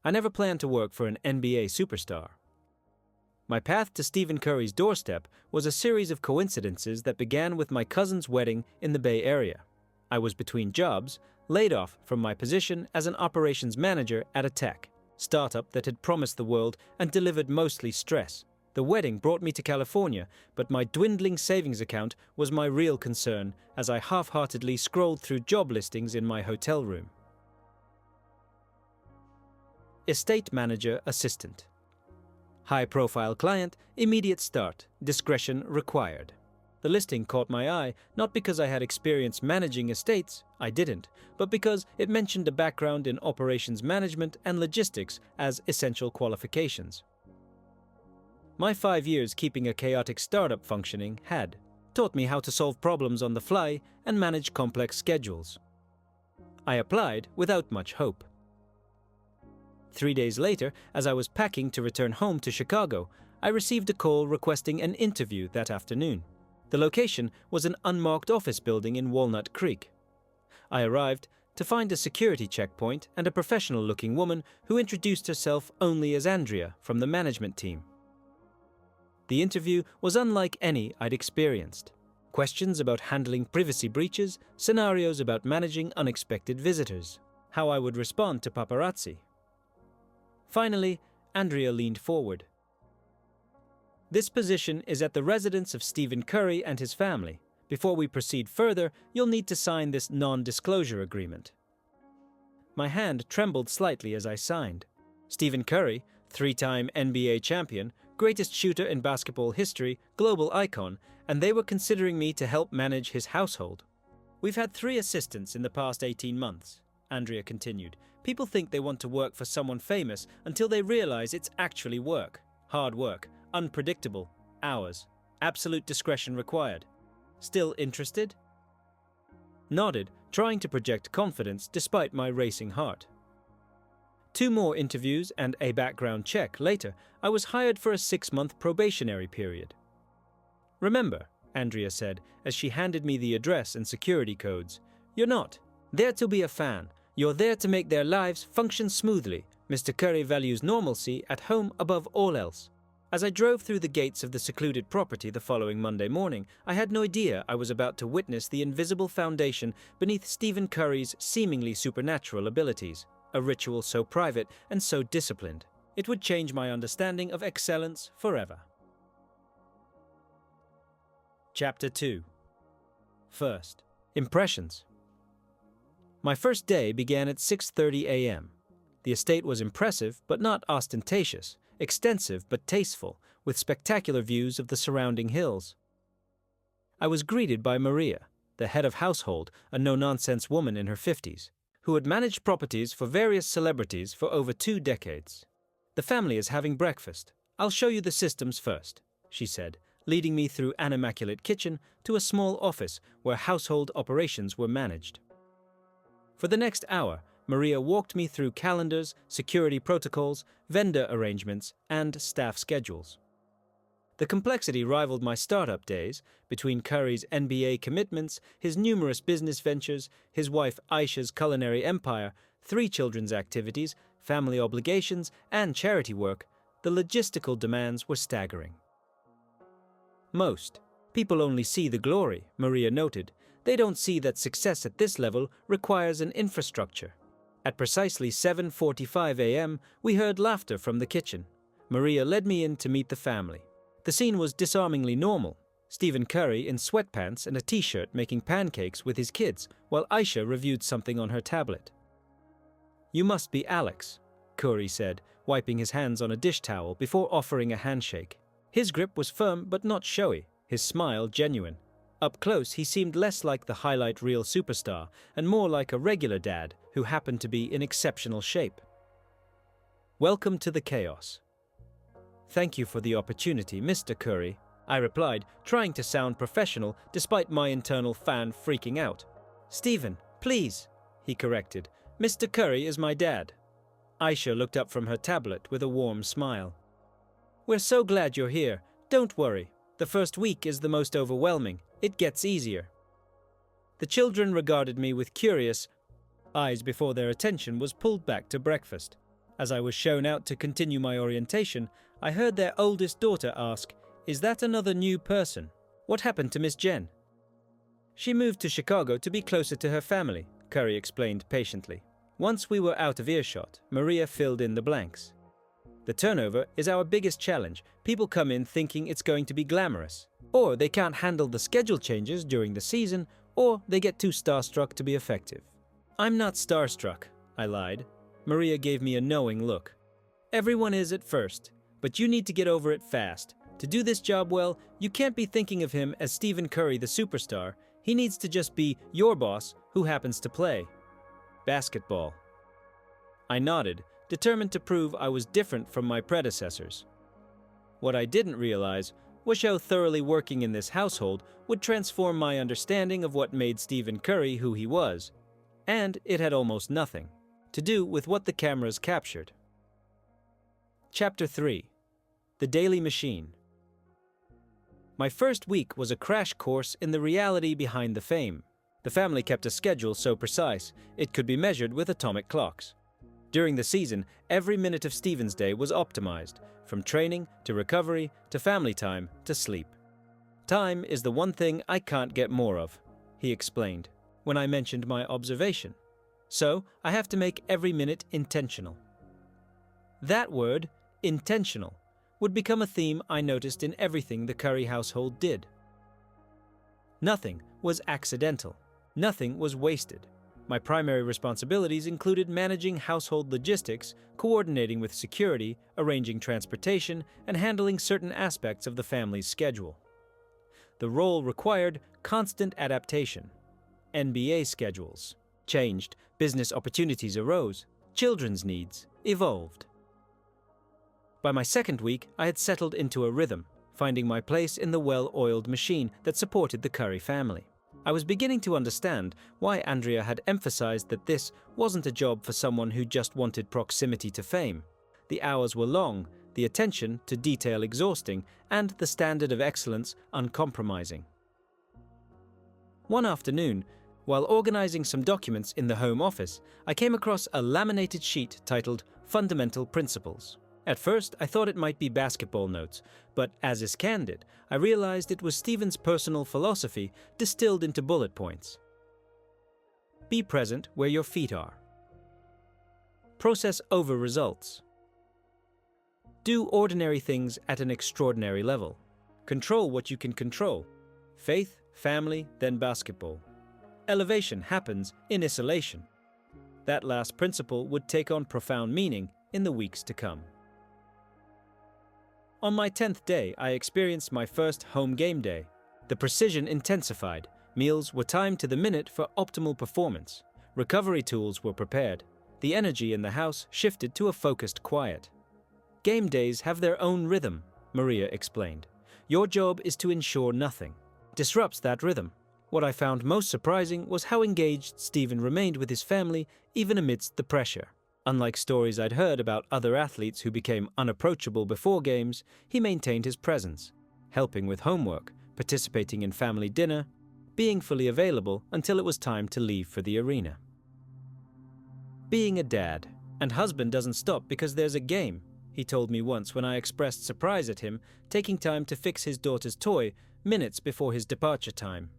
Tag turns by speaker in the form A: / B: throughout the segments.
A: I never planned to work for an NBA superstar. My path to Stephen Curry's doorstep was a series of coincidences that began with my cousin's wedding in the Bay Area. I was between jobs, laid off from my position as an operations manager at a tech startup that had promised the world and delivered mostly stress. The wedding brought me to California, but my dwindling savings account was my real concern as I half-heartedly scrolled through job listings in my hotel room. Estate Manager Assistant. High-profile client, immediate start, discretion required. The listing caught my eye not because I had experience managing estates, I didn't, but because it mentioned a background in operations management and logistics as essential qualifications. My 5 years keeping a chaotic startup functioning had taught me how to solve problems on the fly and manage complex schedules. I applied without much hope. 3 days later, as I was packing to return home to Chicago, I received a call requesting an interview that afternoon. The location was an unmarked office building in Walnut Creek. I arrived to find a security checkpoint and a professional-looking woman who introduced herself only as Andrea from the management team. The interview was unlike any I'd experienced. Questions about handling privacy breaches, scenarios about managing unexpected visitors, how I would respond to paparazzi. Finally, Andrea leaned forward. This position is at the residence of Stephen Curry and his family. Before we proceed further, you'll need to sign this non-disclosure agreement. My hand trembled slightly as I signed. Stephen Curry, 3-time NBA champion, greatest shooter in basketball history, global icon, and they were considering me to help manage his household. We've had 3 assistants in the past 18 months, Andrea continued. People think they want to work for someone famous until they realize it's actually work. Hard work. Unpredictable. Hours. Absolute discretion required. Still interested? Nodded, trying to project confidence despite my racing heart. 2 more interviews and a background check later, I was hired for a 6-month probationary period. Remember, Andrea said as she handed me the address and security codes, you're not there to be a fan. You're there to make their lives function smoothly. Mr. Curry values normalcy at home above all else. As I drove through the gates of the secluded property the following Monday morning, I had no idea I was about to witness the invisible foundation beneath Stephen Curry's seemingly supernatural abilities, a ritual so private and so disciplined. It would change my understanding of excellence forever. Chapter 2. First, Impressions. My first day began at 6:30 a.m. The estate was impressive but not ostentatious. Extensive but tasteful, with spectacular views of the surrounding hills. I was greeted by Maria, the head of household, a no-nonsense woman in her 50s, who had managed properties for various celebrities for over 2 decades. The family is having breakfast. I'll show you the systems first, she said, leading me through an immaculate kitchen to a small office where household operations were managed. For the next hour, Maria walked me through calendars, security protocols, vendor arrangements, and staff schedules. The complexity rivaled my startup days, between Curry's NBA commitments, his numerous business ventures, his wife Aisha's culinary empire, 3 children's activities, family obligations, and charity work. The logistical demands were staggering. Most people only see the glory, Maria noted. They don't see that success at this level requires an infrastructure. At precisely 7:45 a.m., we heard laughter from the kitchen. Maria led me in to meet the family. The scene was disarmingly normal. Stephen Curry in sweatpants and a t-shirt making pancakes with his kids, while Aisha reviewed something on her tablet. You must be Alex, Curry said, wiping his hands on a dish towel before offering a handshake. His grip was firm but not showy, his smile genuine. Up close, he seemed less like the highlight reel superstar and more like a regular dad who happened to be in exceptional shape. Welcome to the chaos. Thank you for the opportunity, Mr. Curry, I replied, trying to sound professional despite my internal fan freaking out. Stephen, please, he corrected. Mr. Curry is my dad. Aisha looked up from her tablet with a warm smile. We're so glad you're here. Don't worry. The first week is the most overwhelming. It gets easier. The children regarded me with curious eyes before their attention was pulled back to breakfast. As I was shown out to continue my orientation, I heard their oldest daughter ask, "Is that another new person? What happened to Miss Jen?" "She moved to Chicago to be closer to her family," Curry explained patiently. Once we were out of earshot, Maria filled in the blanks. "The turnover is our biggest challenge. People come in thinking it's going to be glamorous. Or they can't handle the schedule changes during the season, or they get too starstruck to be effective." "I'm not starstruck," I lied. Maria gave me a knowing look. "Everyone is at first, but you need to get over it fast. To do this job well, you can't be thinking of him as Stephen Curry, the superstar. He needs to just be your boss who happens to play basketball." I nodded, determined to prove I was different from my predecessors. What I didn't realize was how thoroughly working in this household would transform my understanding of what made Stephen Curry who he was, and it had almost nothing to do with what the cameras captured. Chapter 3. The Daily Machine. My first week was a crash course in the reality behind the fame. The family kept a schedule so precise it could be measured with atomic clocks. During the season, every minute of Stephen's day was optimized, from training to recovery to family time to sleep. "Time is the one thing I can't get more of," he explained when I mentioned my observation. "So I have to make every minute intentional." That word, intentional, would become a theme I noticed in everything the Curry household did. Nothing was accidental. Nothing was wasted. My primary responsibilities included managing household logistics, coordinating with security, arranging transportation, and handling certain aspects of the family's schedule. The role required constant adaptation. NBA schedules changed, business opportunities arose, children's needs evolved. By my second week, I had settled into a rhythm, finding my place in the well-oiled machine that supported the Curry family. I was beginning to understand why Andrea had emphasized that this wasn't a job for someone who just wanted proximity to fame. The hours were long, the attention to detail exhausting, and the standard of excellence uncompromising. One afternoon, while organizing some documents in the home office, I came across a laminated sheet titled Fundamental Principles. At first, I thought it might be basketball notes, but as is candid, I realized it was Stephen's personal philosophy distilled into bullet points. Be present where your feet are. Process over results. Do ordinary things at an extraordinary level. Control what you can control. Faith, family, then basketball. Elevation happens in isolation. That last principle would take on profound meaning in the weeks to come. On my 10th day, I experienced my first home game day. The precision intensified. Meals were timed to the minute for optimal performance. Recovery tools were prepared. The energy in the house shifted to a focused quiet. Game days have their own rhythm, Maria explained. Your job is to ensure nothing disrupts that rhythm. What I found most surprising was how engaged Stephen remained with his family even amidst the pressure. Unlike stories I'd heard about other athletes who became unapproachable before games, he maintained his presence, helping with homework, participating in family dinner, being fully available until it was time to leave for the arena. Being a dad and husband doesn't stop because there's a game, he told me once when I expressed surprise at him taking time to fix his daughter's toy minutes before his departure time.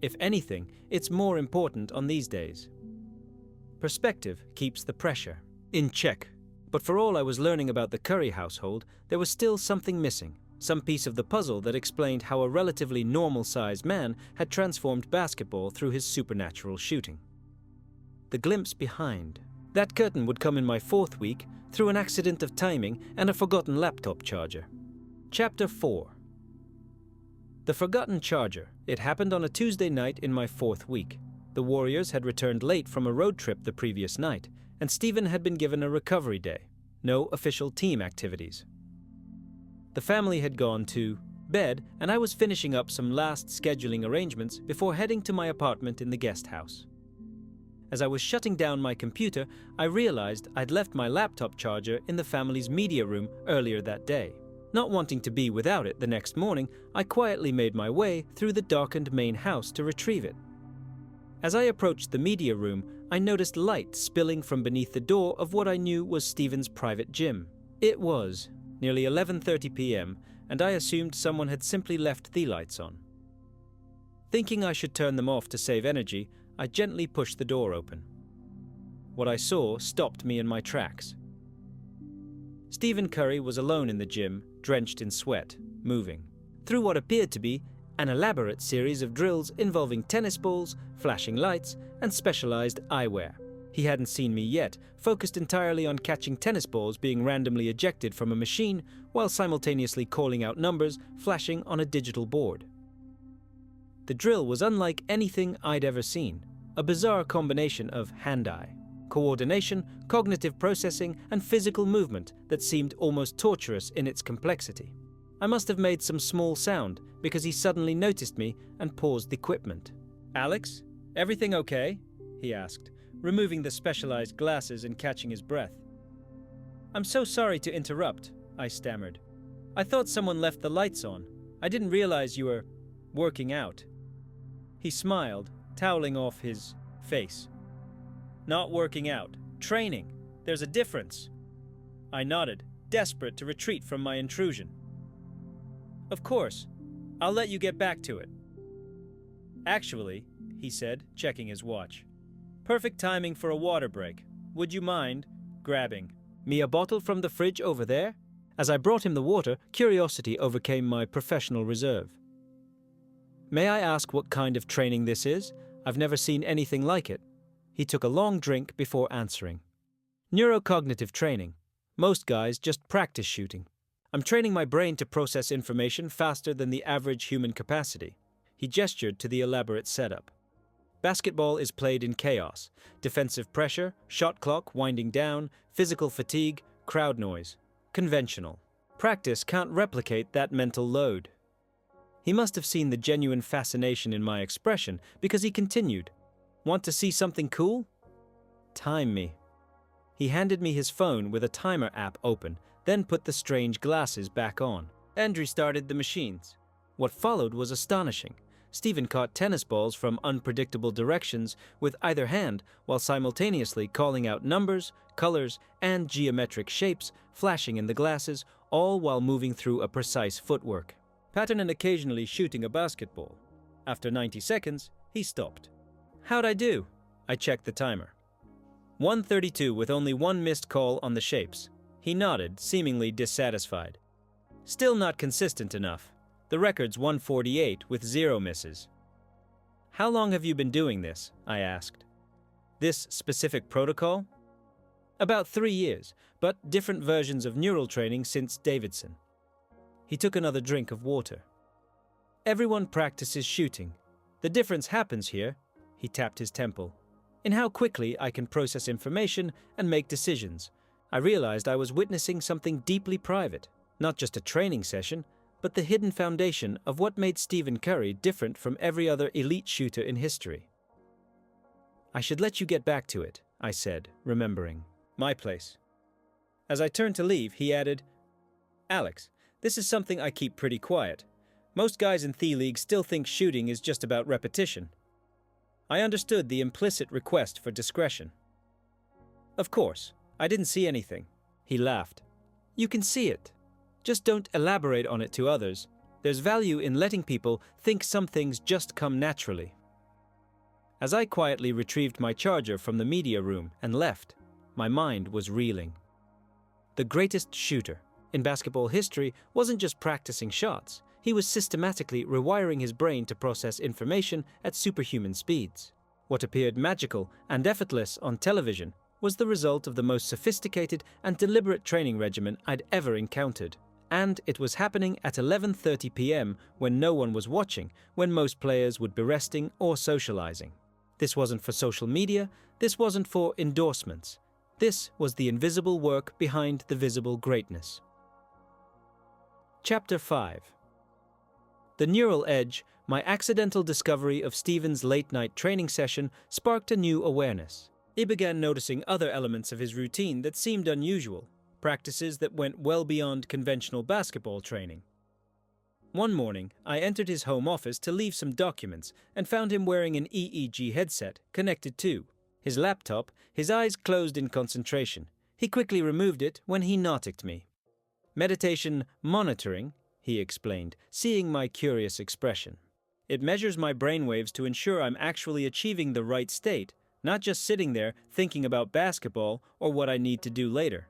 A: If anything, it's more important on these days. Perspective keeps the pressure in check. But for all I was learning about the Curry household, there was still something missing, some piece of the puzzle that explained how a relatively normal-sized man had transformed basketball through his supernatural shooting. The glimpse behind. That curtain would come in my 4th week through an accident of timing and a forgotten laptop charger. Chapter 4. The forgotten charger. It happened on a Tuesday night in my 4th week. The Warriors had returned late from a road trip the previous night, and Stephen had been given a recovery day. No official team activities. The family had gone to bed, and I was finishing up some last scheduling arrangements before heading to my apartment in the guest house. As I was shutting down my computer, I realized I'd left my laptop charger in the family's media room earlier that day. Not wanting to be without it the next morning, I quietly made my way through the darkened main house to retrieve it. As I approached the media room, I noticed light spilling from beneath the door of what I knew was Stephen's private gym. It was nearly 11:30 p.m., and I assumed someone had simply left the lights on. Thinking I should turn them off to save energy, I gently pushed the door open. What I saw stopped me in my tracks. Stephen Curry was alone in the gym, drenched in sweat, moving through what appeared to be an elaborate series of drills involving tennis balls, flashing lights, and specialized eyewear. He hadn't seen me yet, focused entirely on catching tennis balls being randomly ejected from a machine while simultaneously calling out numbers flashing on a digital board. The drill was unlike anything I'd ever seen, a bizarre combination of hand-eye coordination, cognitive processing, and physical movement that seemed almost torturous in its complexity. I must have made some small sound because he suddenly noticed me and paused the equipment. "Alex, everything okay?" he asked, removing the specialized glasses and catching his breath. "I'm so sorry to interrupt," I stammered. "I thought someone left the lights on. I didn't realize you were working out." He smiled, toweling off his face. "Not working out. Training. There's a difference." I nodded, desperate to retreat from my intrusion. "Of course. I'll let you get back to it." "Actually," he said, checking his watch, "perfect timing for a water break. Would you mind grabbing me a bottle from the fridge over there?" As I brought him the water, curiosity overcame my professional reserve. "May I ask what kind of training this is? I've never seen anything like it." He took a long drink before answering. "Neurocognitive training. Most guys just practice shooting. I'm training my brain to process information faster than the average human capacity." He gestured to the elaborate setup. Basketball is played in chaos. Defensive pressure, shot clock winding down, physical fatigue, crowd noise. Conventional. Practice can't replicate that mental load. He must have seen the genuine fascination in my expression because he continued, "Want to see something cool? Time me." He handed me his phone with a timer app open, then put the strange glasses back on and restarted the machines. What followed was astonishing. Stephen caught tennis balls from unpredictable directions with either hand while simultaneously calling out numbers, colors, and geometric shapes flashing in the glasses, all while moving through a precise footwork. Pattern and occasionally shooting a basketball. After 90 seconds, he stopped. "How'd I do?" I checked the timer. 132 with only one missed call on the shapes. He nodded, seemingly dissatisfied. "Still not consistent enough. The record's 148 with 0 misses." "How long have you been doing this?" I asked. "This specific protocol?" "About 3 years, but different versions of neural training since Davidson." He took another drink of water. "Everyone practices shooting. The difference happens here," he tapped his temple, "in how quickly I can process information and make decisions." I realized I was witnessing something deeply private, not just a training session, but the hidden foundation of what made Stephen Curry different from every other elite shooter in history. "I should let you get back to it," I said, remembering my place. As I turned to leave, he added, "Alex, this is something I keep pretty quiet. Most guys in The League still think shooting is just about repetition." I understood the implicit request for discretion. "Of course, I didn't see anything." He laughed. "You can see it. Just don't elaborate on it to others. There's value in letting people think some things just come naturally." As I quietly retrieved my charger from the media room and left, my mind was reeling. The greatest shooter in basketball history wasn't just practicing shots. He was systematically rewiring his brain to process information at superhuman speeds. What appeared magical and effortless on television was the result of the most sophisticated and deliberate training regimen I'd ever encountered. And it was happening at 11:30 p.m. when no one was watching, when most players would be resting or socializing. This wasn't for social media, this wasn't for endorsements. This was the invisible work behind the visible greatness. Chapter 5. The Neural Edge, my accidental discovery of Stephen's late-night training session, sparked a new awareness. He began noticing other elements of his routine that seemed unusual, practices that went well beyond conventional basketball training. One morning, I entered his home office to leave some documents and found him wearing an EEG headset connected to his laptop, his eyes closed in concentration. He quickly removed it when he noticked me. Meditation monitoring, he explained, seeing my curious expression. It measures my brainwaves to ensure I'm actually achieving the right state, not just sitting there thinking about basketball or what I need to do later.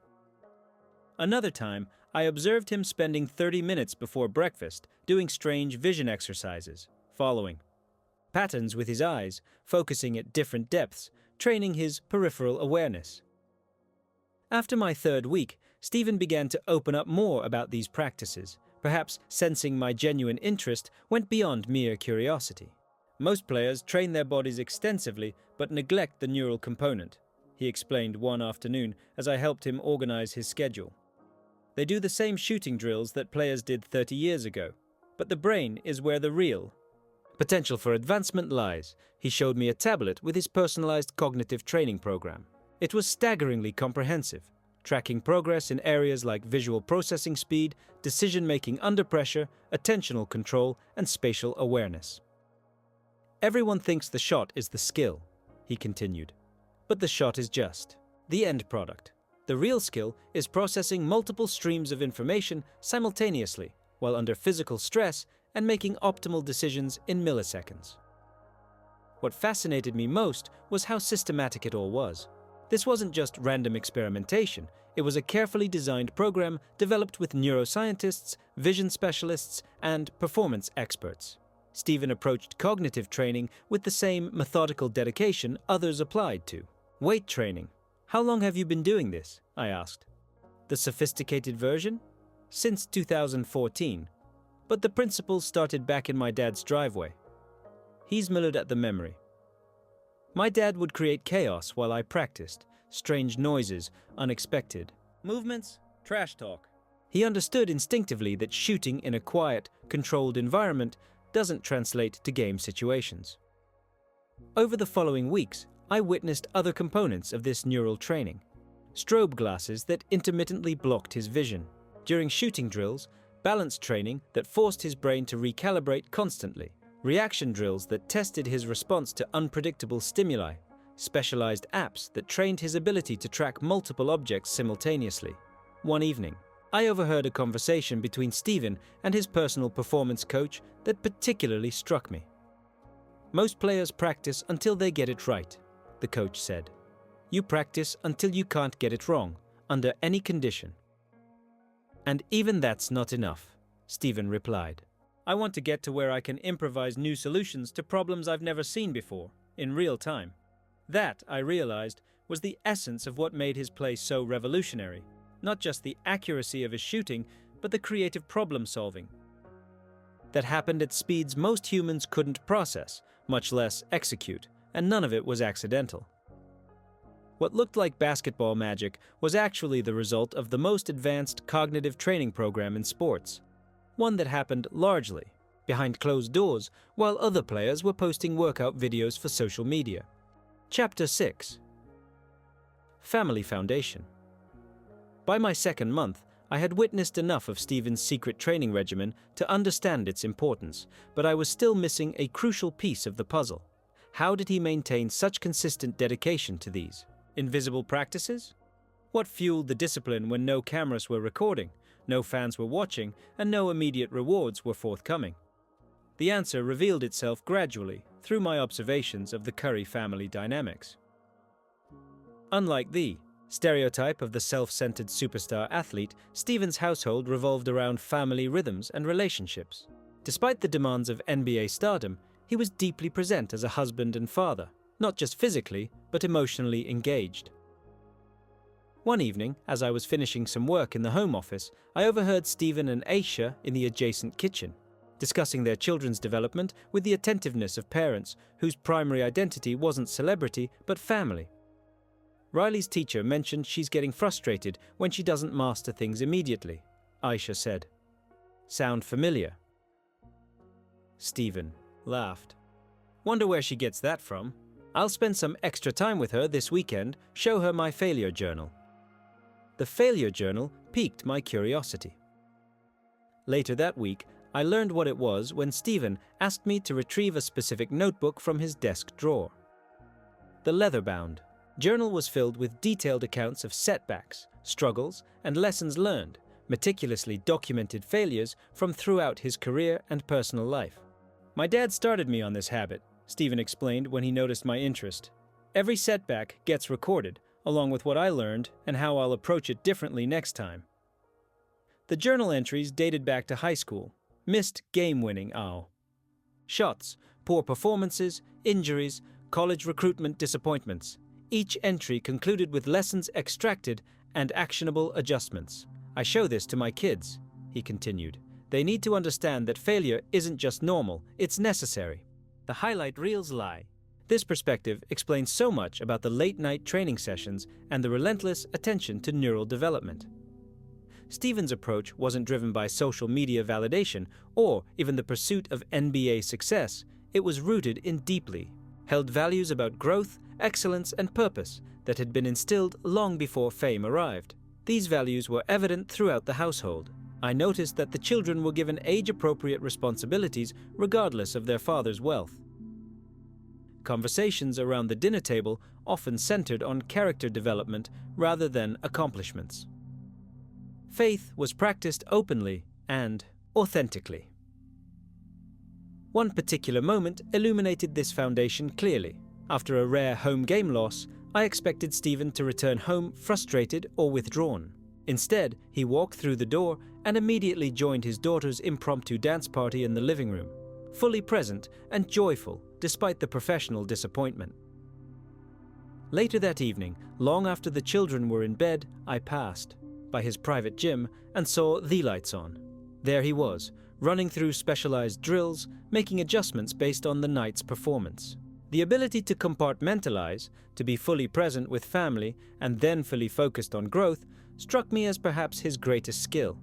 A: Another time, I observed him spending 30 minutes before breakfast doing strange vision exercises, following patterns with his eyes, focusing at different depths, training his peripheral awareness. After my third week, Stephen began to open up more about these practices. Perhaps sensing my genuine interest went beyond mere curiosity. Most players train their bodies extensively but neglect the neural component, he explained one afternoon as I helped him organize his schedule. They do the same shooting drills that players did 30 years ago, but the brain is where the real potential for advancement lies. He showed me a tablet with his personalized cognitive training program. It was staggeringly comprehensive, tracking progress in areas like visual processing speed, decision-making under pressure, attentional control, and spatial awareness. Everyone thinks the shot is the skill, he continued, but the shot is just the end product. The real skill is processing multiple streams of information simultaneously while under physical stress and making optimal decisions in milliseconds. What fascinated me most was how systematic it all was. This wasn't just random experimentation, it was a carefully designed program developed with neuroscientists, vision specialists, and performance experts. Stephen approached cognitive training with the same methodical dedication others applied to weight training. How long have you been doing this? I asked. The sophisticated version? Since 2014. But the principles started back in my dad's driveway. He smiled at the memory. My dad would create chaos while I practiced. Strange noises, unexpected movements, trash talk. He understood instinctively that shooting in a quiet, controlled environment doesn't translate to game situations. Over the following weeks, I witnessed other components of this neural training. Strobe glasses that intermittently blocked his vision. During shooting drills, balance training that forced his brain to recalibrate constantly. Reaction drills that tested his response to unpredictable stimuli. Specialized apps that trained his ability to track multiple objects simultaneously. One evening, I overheard a conversation between Stephen and his personal performance coach that particularly struck me. Most players practice until they get it right, the coach said. You practice until you can't get it wrong, under any condition. And even that's not enough, Stephen replied. I want to get to where I can improvise new solutions to problems I've never seen before, in real time. That, I realized, was the essence of what made his play so revolutionary. Not just the accuracy of his shooting, but the creative problem-solving. That happened at speeds most humans couldn't process, much less execute, and none of it was accidental. What looked like basketball magic was actually the result of the most advanced cognitive training program in sports. One that happened largely behind closed doors while other players were posting workout videos for social media. Chapter 6. Family Foundation. By my second month, I had witnessed enough of Stephen's secret training regimen to understand its importance, but I was still missing a crucial piece of the puzzle. How did he maintain such consistent dedication to these invisible practices? What fueled the discipline when no cameras were recording, no fans were watching, and no immediate rewards were forthcoming? The answer revealed itself gradually through my observations of the Curry family dynamics. Unlike the stereotype of the self-centered superstar athlete, Stephen's household revolved around family rhythms and relationships. Despite the demands of NBA stardom, he was deeply present as a husband and father, not just physically, but emotionally engaged. One evening, as I was finishing some work in the home office, I overheard Stephen and Aisha in the adjacent kitchen, discussing their children's development with the attentiveness of parents whose primary identity wasn't celebrity, but family. Riley's teacher mentioned she's getting frustrated when she doesn't master things immediately, Aisha said. Sound familiar? Stephen laughed. Wonder where she gets that from. I'll spend some extra time with her this weekend, show her my failure journal. The failure journal piqued my curiosity. Later that week, I learned what it was when Stephen asked me to retrieve a specific notebook from his desk drawer. The leather-bound journal was filled with detailed accounts of setbacks, struggles, and lessons learned, meticulously documented failures from throughout his career and personal life. My dad started me on this habit, Stephen explained when he noticed my interest. Every setback gets recorded, along with what I learned and how I'll approach it differently next time. The journal entries dated back to high school. Missed game-winning owl. Shots, poor performances, injuries, college recruitment disappointments. Each entry concluded with lessons extracted and actionable adjustments. I show this to my kids, he continued. They need to understand that failure isn't just normal, it's necessary. The highlight reels lie. This perspective explains so much about the late-night training sessions and the relentless attention to neural development. Stephen's approach wasn't driven by social media validation or even the pursuit of NBA success. It was rooted in deeply held values about growth, excellence, and purpose that had been instilled long before fame arrived. These values were evident throughout the household. I noticed that the children were given age-appropriate responsibilities regardless of their father's wealth. Conversations around the dinner table often centered on character development rather than accomplishments. Faith was practiced openly and authentically. One particular moment illuminated this foundation clearly. After a rare home game loss, I expected Stephen to return home frustrated or withdrawn. Instead, he walked through the door and immediately joined his daughter's impromptu dance party in the living room, fully present and joyful despite the professional disappointment. Later that evening, long after the children were in bed, I passed by his private gym and saw the lights on. There he was, running through specialized drills, making adjustments based on the night's performance. The ability to compartmentalize, to be fully present with family and then fully focused on growth, struck me as perhaps his greatest skill.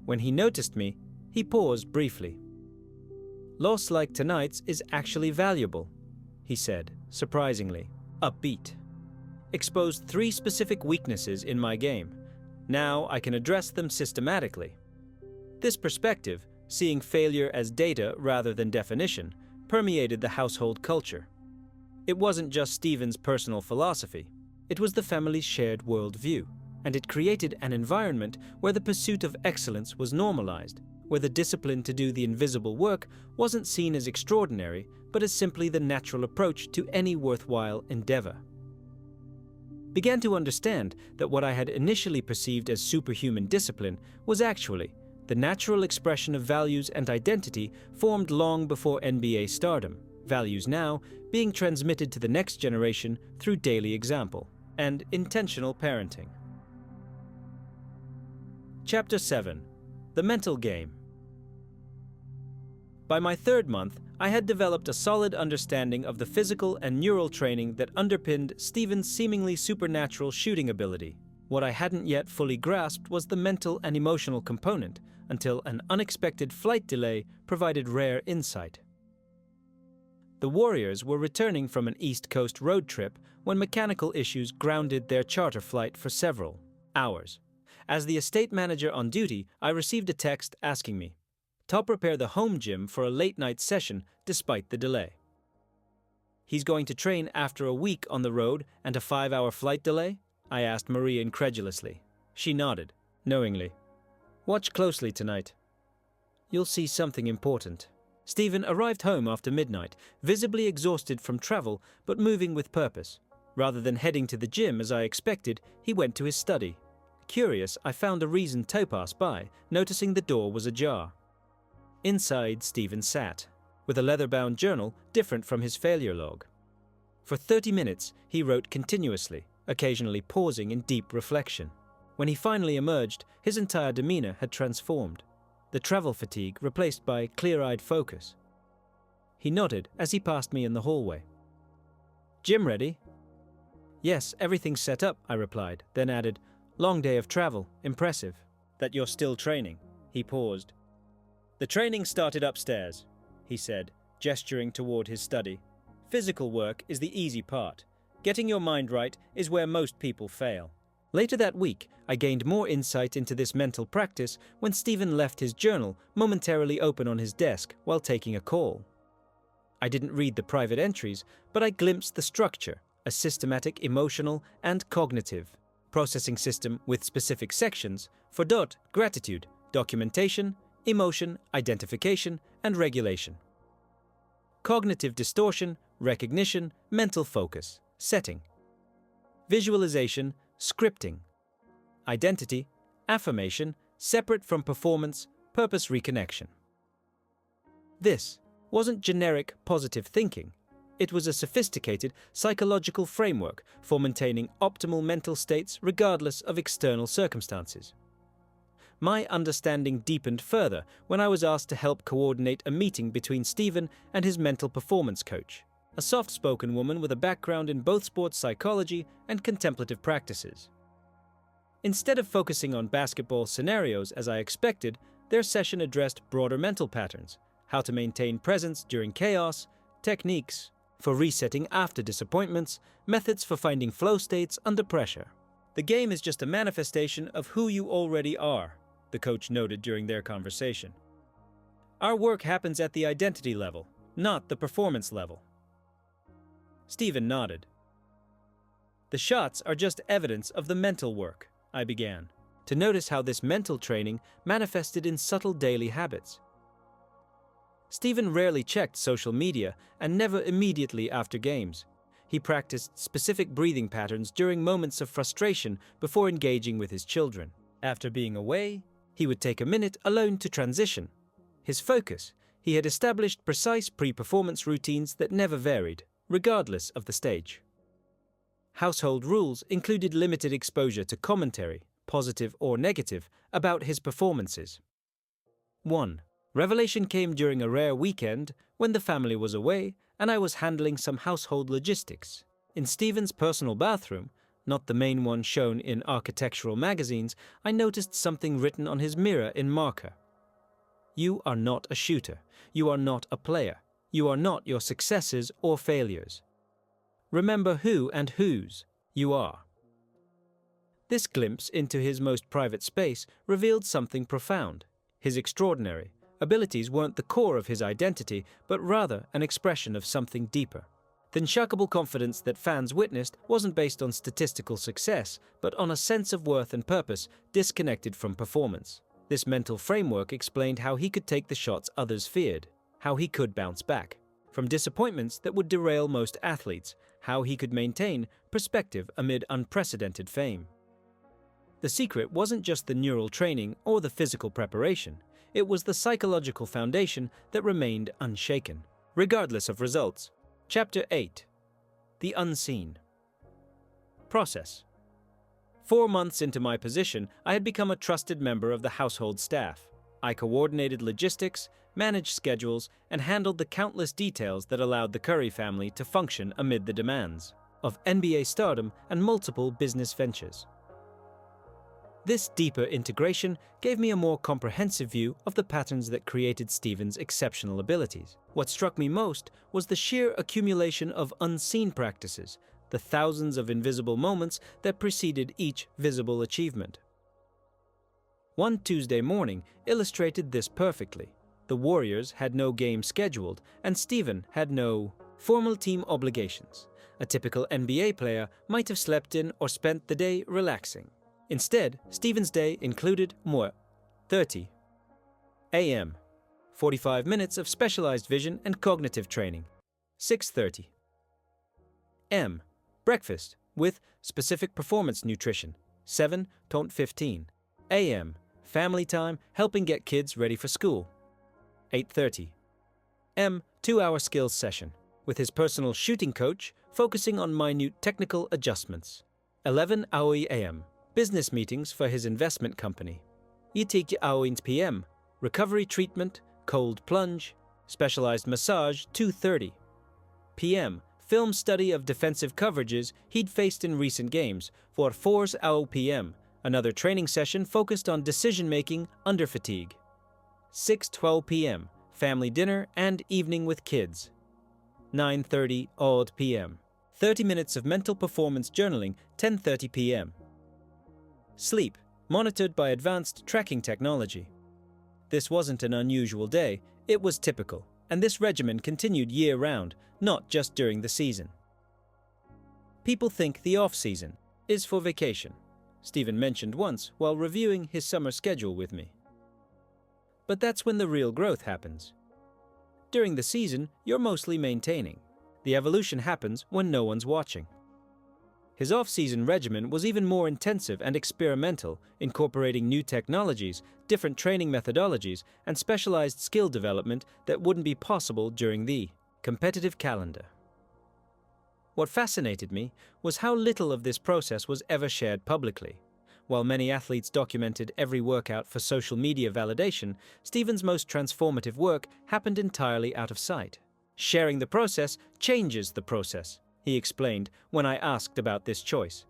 A: When he noticed me, he paused briefly. "Loss like tonight's is actually valuable," he said, surprisingly, upbeat. "Exposed 3 specific weaknesses in my game. Now I can address them systematically." This perspective, seeing failure as data rather than definition, permeated the household culture. It wasn't just Stephen's personal philosophy, it was the family's shared worldview, and it created an environment where the pursuit of excellence was normalized, where the discipline to do the invisible work wasn't seen as extraordinary, but as simply the natural approach to any worthwhile endeavor. Began to understand that what I had initially perceived as superhuman discipline was actually the natural expression of values and identity formed long before NBA stardom, values now being transmitted to the next generation through daily example and intentional parenting. Chapter 7. The Mental Game. By my 3rd month, I had developed a solid understanding of the physical and neural training that underpinned Stephen's seemingly supernatural shooting ability. What I hadn't yet fully grasped was the mental and emotional component, until an unexpected flight delay provided rare insight. The Warriors were returning from an East Coast road trip when mechanical issues grounded their charter flight for several hours. As the estate manager on duty, I received a text asking me to prepare the home gym for a late-night session despite the delay. "He's going to train after a week on the road and a 5-hour flight delay?" I asked Marie incredulously. She nodded, knowingly. "Watch closely tonight. You'll see something important." Stephen arrived home after midnight, visibly exhausted from travel but moving with purpose. Rather than heading to the gym as I expected, he went to his study. Curious, I found a reason to pass by, noticing the door was ajar. Inside, Stephen sat, with a leather-bound journal different from his failure log. For 30 minutes, he wrote continuously, occasionally pausing in deep reflection. When he finally emerged, his entire demeanor had transformed, the travel fatigue replaced by clear-eyed focus. He nodded as he passed me in the hallway. "Gym ready?" "Yes, everything's set up," I replied, then added, "Long day of travel, impressive." "That you're still training." He paused. "The training started upstairs," he said, gesturing toward his study. "Physical work is the easy part. Getting your mind right is where most people fail. Later that week, I gained more insight into this mental practice when Stephen left his journal momentarily open on his desk while taking a call. I didn't read the private entries, but I glimpsed the structure, a systematic emotional and cognitive processing system with specific sections for gratitude, documentation, emotion, identification, and regulation. Cognitive distortion, recognition, mental focus, setting. Visualization, scripting. Identity, affirmation, separate from performance, purpose reconnection. This wasn't generic positive thinking. It was a sophisticated psychological framework for maintaining optimal mental states regardless of external circumstances. My understanding deepened further when I was asked to help coordinate a meeting between Stephen and his mental performance coach, a soft-spoken woman with a background in both sports psychology and contemplative practices. Instead of focusing on basketball scenarios as I expected, their session addressed broader mental patterns, how to maintain presence during chaos, techniques for resetting after disappointments, methods for finding flow states under pressure. The game is just a manifestation of who you already are, the coach noted during their conversation. Our work happens at the identity level, not the performance level. Stephen nodded. The shots are just evidence of the mental work, I began, to notice how this mental training manifested in subtle daily habits. Stephen rarely checked social media and never immediately after games. He practiced specific breathing patterns during moments of frustration before engaging with his children. After being away, he would take a minute alone to transition. His focus, he had established precise pre-performance routines that never varied, regardless of the stage. Household rules included limited exposure to commentary, positive or negative, about his performances. 1. Revelation came during a rare weekend when the family was away and I was handling some household logistics. In Stephen's personal bathroom, not the main one shown in architectural magazines, I noticed something written on his mirror in marker. You are not a shooter. You are not a player. You are not your successes or failures. Remember who and whose you are. This glimpse into his most private space revealed something profound. His extraordinary abilities weren't the core of his identity, but rather an expression of something deeper. The unshakable confidence that fans witnessed wasn't based on statistical success, but on a sense of worth and purpose disconnected from performance. This mental framework explained how he could take the shots others feared, how he could bounce back from disappointments that would derail most athletes, how he could maintain perspective amid unprecedented fame. The secret wasn't just the neural training or the physical preparation. It was the psychological foundation that remained unshaken, regardless of results. Chapter 8. The Unseen. Process. 4 months into my position, I had become a trusted member of the household staff. I coordinated logistics, managed schedules, and handled the countless details that allowed the Curry family to function amid the demands of NBA stardom and multiple business ventures. This deeper integration gave me a more comprehensive view of the patterns that created Stephen's exceptional abilities. What struck me most was the sheer accumulation of unseen practices, the thousands of invisible moments that preceded each visible achievement. One Tuesday morning illustrated this perfectly. The Warriors had no game scheduled, and Stephen had no formal team obligations. A typical NBA player might have slept in or spent the day relaxing. Instead, Stephen's day included 30 a.m., 45 minutes of specialized vision and cognitive training, 6:30 m. breakfast with specific performance nutrition, 7:15 a.m. family time helping get kids ready for school, 8:30 m. 2-hour skills session with his personal shooting coach focusing on minute technical adjustments, 11 a.m. business meetings for his investment company, 10 p.m. recovery treatment, cold plunge, specialized massage, 2:30 p.m. film study of defensive coverages he'd faced in recent games, 4 p.m. another training session focused on decision-making under fatigue, 6:12 p.m. family dinner and evening with kids, 9:30 p.m. 30 minutes of mental performance journaling, 10:30 p.m. Sleep, monitored by advanced tracking technology. This wasn't an unusual day, it was typical, and this regimen continued year-round, not just during the season. People think the off-season is for vacation, Stephen mentioned once while reviewing his summer schedule with me. But that's when the real growth happens. During the season, you're mostly maintaining. The evolution happens when no one's watching. His off-season regimen was even more intensive and experimental, incorporating new technologies, different training methodologies, and specialized skill development that wouldn't be possible during the competitive calendar. What fascinated me was how little of this process was ever shared publicly. While many athletes documented every workout for social media validation, Stephen's most transformative work happened entirely out of sight. Sharing the process changes the process, he explained when I asked about this choice.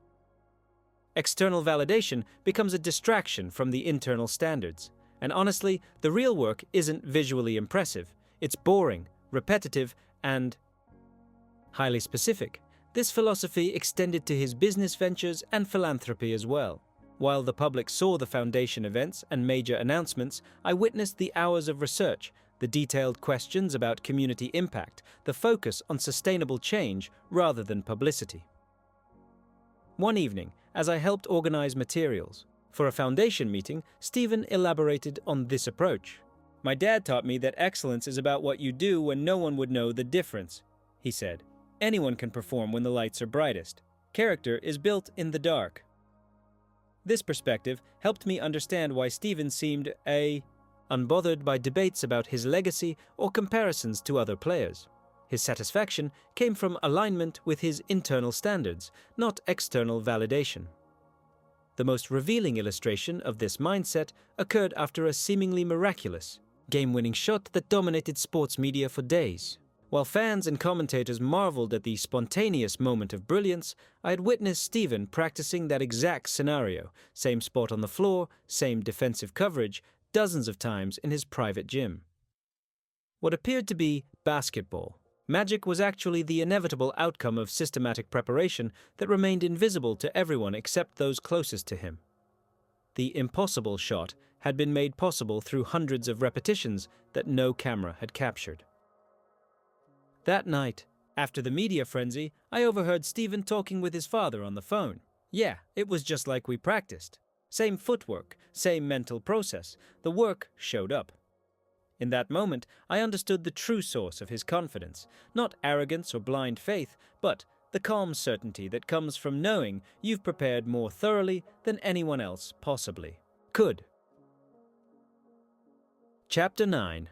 A: External validation becomes a distraction from the internal standards. And honestly, the real work isn't visually impressive. It's boring, repetitive, and highly specific. This philosophy extended to his business ventures and philanthropy as well. While the public saw the foundation events and major announcements, I witnessed the hours of research, the detailed questions about community impact, the focus on sustainable change rather than publicity. One evening, as I helped organize materials for a foundation meeting, Stephen elaborated on this approach. "My dad taught me that excellence is about what you do when no one would know the difference," he said. "Anyone can perform when the lights are brightest. Character is built in the dark." This perspective helped me understand why Stephen seemed unbothered by debates about his legacy or comparisons to other players. His satisfaction came from alignment with his internal standards, not external validation. The most revealing illustration of this mindset occurred after a seemingly miraculous, game-winning shot that dominated sports media for days. While fans and commentators marveled at the spontaneous moment of brilliance, I had witnessed Stephen practicing that exact scenario, same spot on the floor, same defensive coverage, dozens of times in his private gym. What appeared to be basketball magic was actually the inevitable outcome of systematic preparation that remained invisible to everyone except those closest to him. The impossible shot had been made possible through hundreds of repetitions that no camera had captured. That night, after the media frenzy, I overheard Stephen talking with his father on the phone. Yeah, it was just like we practiced. Same footwork, same mental process. The work showed up. In that moment, I understood the true source of his confidence, not arrogance or blind faith, but the calm certainty that comes from knowing you've prepared more thoroughly than anyone else possibly could. Chapter 9.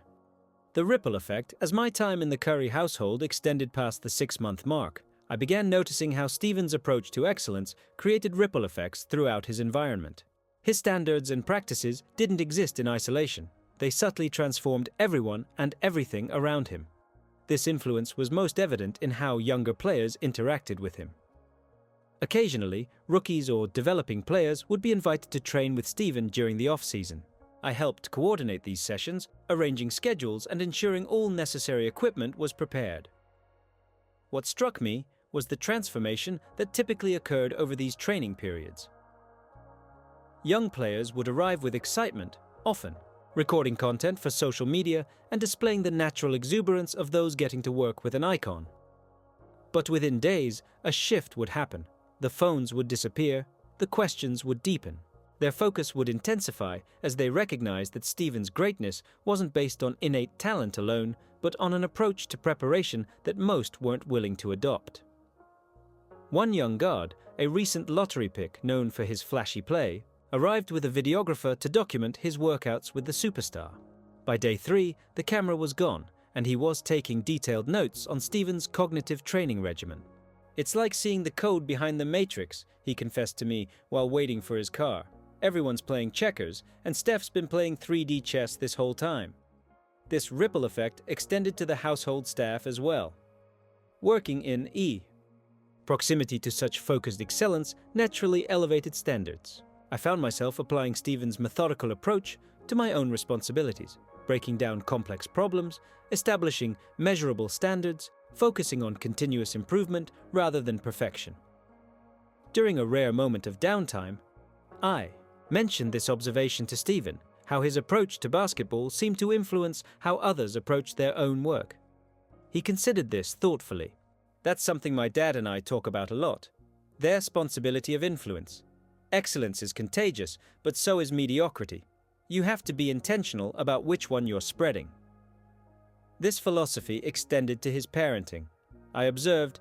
A: The ripple effect. As my time in the Curry household extended past the 6-month mark, I began noticing how Stephen's approach to excellence created ripple effects throughout his environment. His standards and practices didn't exist in isolation. They subtly transformed everyone and everything around him. This influence was most evident in how younger players interacted with him. Occasionally, rookies or developing players would be invited to train with Stephen during the off-season. I helped coordinate these sessions, arranging schedules and ensuring all necessary equipment was prepared. What struck me was the transformation that typically occurred over these training periods. Young players would arrive with excitement, often, recording content for social media and displaying the natural exuberance of those getting to work with an icon. But within days, a shift would happen. The phones would disappear, the questions would deepen. Their focus would intensify as they recognized that Stephen's greatness wasn't based on innate talent alone, but on an approach to preparation that most weren't willing to adopt. One young guard, a recent lottery pick known for his flashy play, arrived with a videographer to document his workouts with the superstar. By day 3, the camera was gone, and he was taking detailed notes on Stephen's cognitive training regimen. "It's like seeing the code behind the Matrix," he confessed to me while waiting for his car. "Everyone's playing checkers, and Steph's been playing 3D chess this whole time." This ripple effect extended to the household staff as well. Working in proximity to such focused excellence naturally elevated standards. I found myself applying Stephen's methodical approach to my own responsibilities, breaking down complex problems, establishing measurable standards, focusing on continuous improvement rather than perfection. During a rare moment of downtime, I mentioned this observation to Stephen, how his approach to basketball seemed to influence how others approached their own work. He considered this thoughtfully. That's something my dad and I talk about a lot. Their responsibility of influence. Excellence is contagious, but so is mediocrity. You have to be intentional about which one you're spreading. This philosophy extended to his parenting. I observed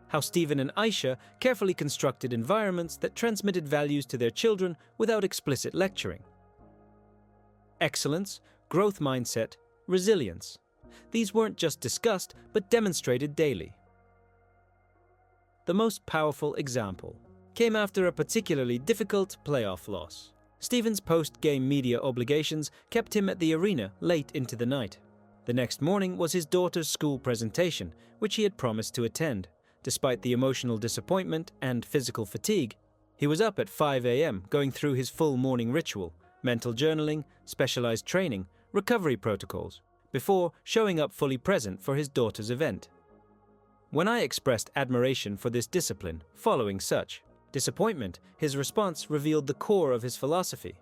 A: how Stephen and Aisha carefully constructed environments that transmitted values to their children without explicit lecturing. Excellence, growth mindset, resilience. These weren't just discussed, but demonstrated daily. The most powerful example came after a particularly difficult playoff loss. Stephen's post-game media obligations kept him at the arena late into the night. The next morning was his daughter's school presentation, which he had promised to attend. Despite the emotional disappointment and physical fatigue, he was up at 5 a.m. going through his full morning ritual, mental journaling, specialized training, recovery protocols, before showing up fully present for his daughter's event. When I expressed admiration for this discipline following such disappointment, his response revealed the core of his philosophy.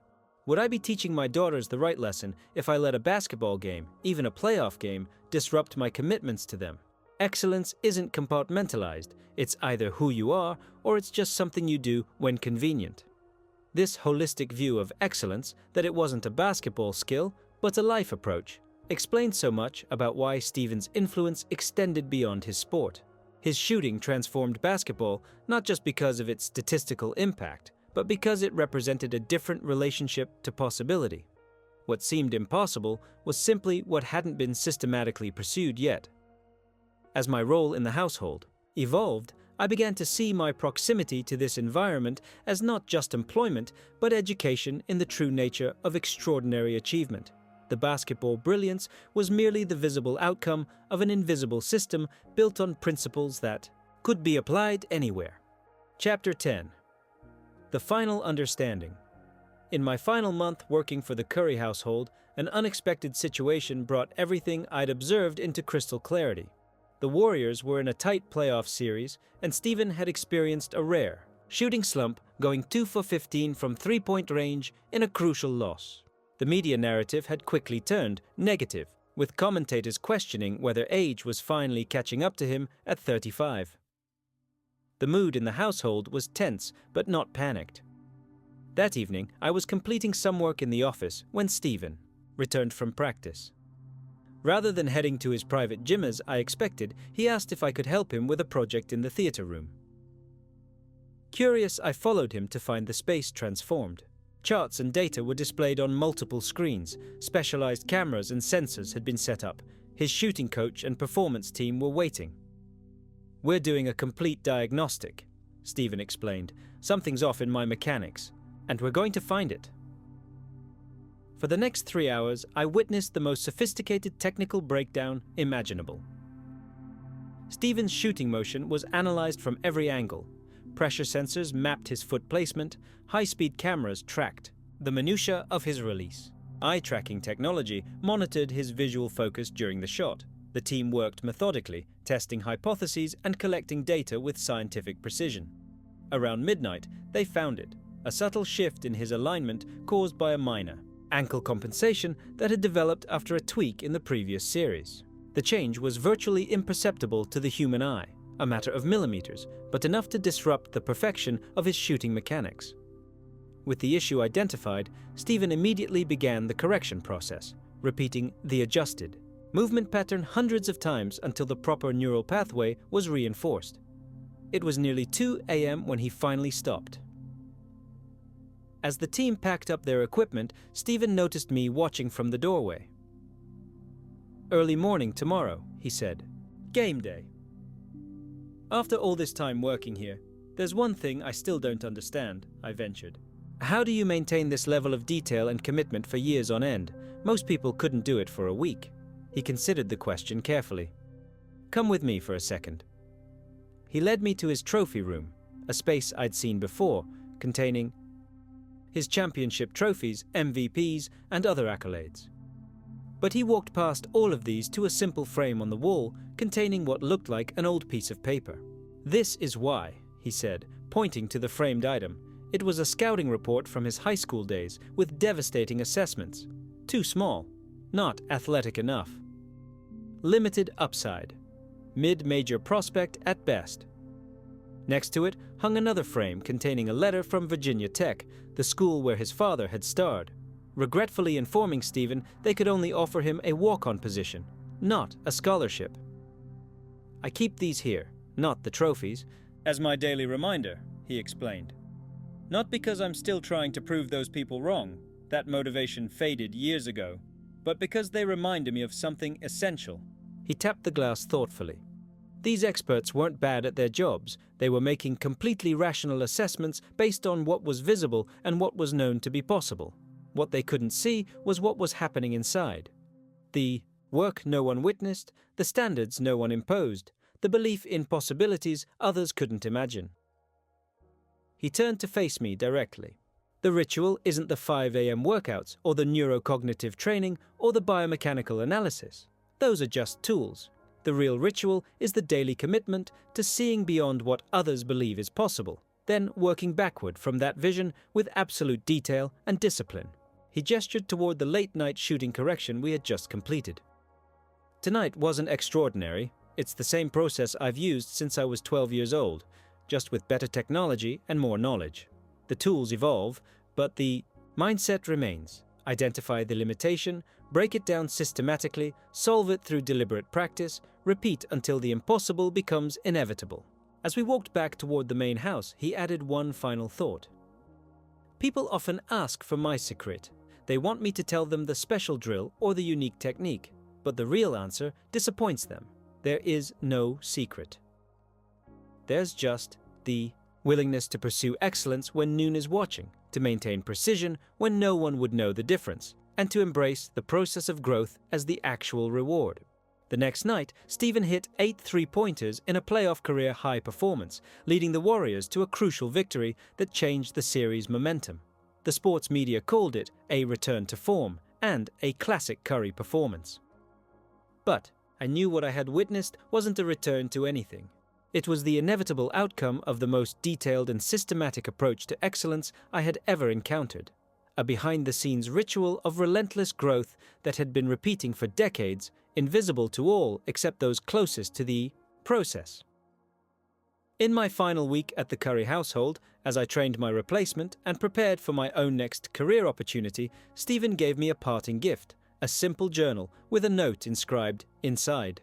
A: Would I be teaching my daughters the right lesson if I let a basketball game, even a playoff game, disrupt my commitments to them? Excellence isn't compartmentalized. It's either who you are or it's just something you do when convenient. This holistic view of excellence, that it wasn't a basketball skill, but a life approach, explains so much about why Stephen's influence extended beyond his sport. His shooting transformed basketball not just because of its statistical impact, but because it represented a different relationship to possibility. What seemed impossible was simply what hadn't been systematically pursued yet. As my role in the household evolved, I began to see my proximity to this environment as not just employment, but education in the true nature of extraordinary achievement. The basketball brilliance was merely the visible outcome of an invisible system built on principles that could be applied anywhere. Chapter 10. The Final Understanding. In my final month working for the Curry household, an unexpected situation brought everything I'd observed into crystal clarity. The Warriors were in a tight playoff series, and Stephen had experienced a rare shooting slump, going 2 for 15 from three-point range in a crucial loss. The media narrative had quickly turned negative, with commentators questioning whether age was finally catching up to him at 35. The mood in the household was tense, but not panicked. That evening, I was completing some work in the office when Stephen returned from practice. Rather than heading to his private gym as I expected, he asked if I could help him with a project in the theater room. Curious, I followed him to find the space transformed. Charts and data were displayed on multiple screens, specialized cameras and sensors had been set up. His shooting coach and performance team were waiting. "We're doing a complete diagnostic," Stephen explained. "Something's off in my mechanics, and we're going to find it." For the next 3 hours, I witnessed the most sophisticated technical breakdown imaginable. Stephen's shooting motion was analyzed from every angle. Pressure sensors mapped his foot placement, high-speed cameras tracked the minutiae of his release. Eye-tracking technology monitored his visual focus during the shot. The team worked methodically, testing hypotheses and collecting data with scientific precision. Around midnight, they found it, a subtle shift in his alignment caused by a minor ankle compensation that had developed after a tweak in the previous series. The change was virtually imperceptible to the human eye, a matter of millimeters, but enough to disrupt the perfection of his shooting mechanics. With the issue identified, Stephen immediately began the correction process, repeating the adjusted movement pattern hundreds of times until the proper neural pathway was reinforced. It was nearly 2 a.m. when he finally stopped. As the team packed up their equipment, Stephen noticed me watching from the doorway. "Early morning tomorrow," he said. "Game day." "After all this time working here, there's one thing I still don't understand," I ventured. "How do you maintain this level of detail and commitment for years on end? Most people couldn't do it for a week." He considered the question carefully. "Come with me for a second." He led me to his trophy room, a space I'd seen before, containing his championship trophies, MVPs, and other accolades. But he walked past all of these to a simple frame on the wall containing what looked like an old piece of paper. "This is why," he said, pointing to the framed item. It was a scouting report from his high school days with devastating assessments. Too small, not athletic enough. Limited upside. Mid-major prospect at best. Next to it hung another frame containing a letter from Virginia Tech, the school where his father had starred, regretfully informing Stephen they could only offer him a walk-on position, not a scholarship. I keep these here, not the trophies, as my daily reminder, he explained. Not because I'm still trying to prove those people wrong, that motivation faded years ago, but because they reminded me of something essential. He tapped the glass thoughtfully. These experts weren't bad at their jobs. They were making completely rational assessments based on what was visible and what was known to be possible. What they couldn't see was what was happening inside. The work no one witnessed, the standards no one imposed, the belief in possibilities others couldn't imagine. He turned to face me directly. The ritual isn't the 5 a.m. workouts or the neurocognitive training or the biomechanical analysis. Those are just tools. The real ritual is the daily commitment to seeing beyond what others believe is possible, then working backward from that vision with absolute detail and discipline. He gestured toward the late-night shooting correction we had just completed. Tonight wasn't extraordinary. It's the same process I've used since I was 12 years old, just with better technology and more knowledge. The tools evolve, but the mindset remains. Identify the limitation, break it down systematically, solve it through deliberate practice, repeat until the impossible becomes inevitable. As we walked back toward the main house, he added one final thought. People often ask for my secret. They want me to tell them the special drill or the unique technique, but the real answer disappoints them. There is no secret. There's just the willingness to pursue excellence when noon is watching, to maintain precision when no one would know the difference, and to embrace the process of growth as the actual reward. The next night, Stephen hit 8 3-pointers in a playoff career high performance, leading the Warriors to a crucial victory that changed the series' momentum. The sports media called it a return to form and a classic Curry performance. But I knew what I had witnessed wasn't a return to anything. It was the inevitable outcome of the most detailed and systematic approach to excellence I had ever encountered. A behind-the-scenes ritual of relentless growth that had been repeating for decades, invisible to all except those closest to the process. In my final week at the Curry household, as I trained my replacement and prepared for my own next career opportunity, Stephen gave me a parting gift, a simple journal with a note inscribed inside.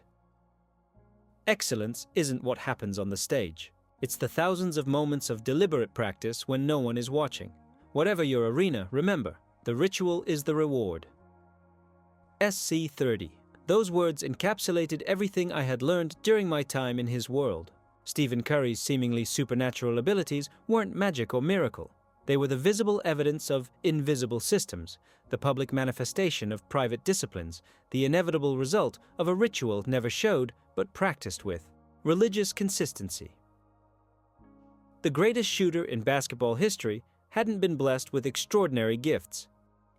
A: Excellence isn't what happens on the stage. It's the thousands of moments of deliberate practice when no one is watching. Whatever your arena, remember, the ritual is the reward. SC30. Those words encapsulated everything I had learned during my time in his world. Stephen Curry's seemingly supernatural abilities weren't magic or miracle. They were the visible evidence of invisible systems, the public manifestation of private disciplines, the inevitable result of a ritual never showed but practiced with. Religious consistency. The greatest shooter in basketball history hadn't been blessed with extraordinary gifts.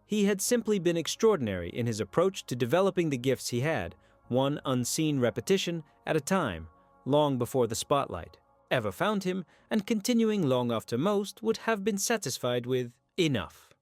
A: He had simply been extraordinary in his approach to developing the gifts he had, one unseen repetition at a time, long before the spotlight ever found him, and continuing long after most would have been satisfied with enough.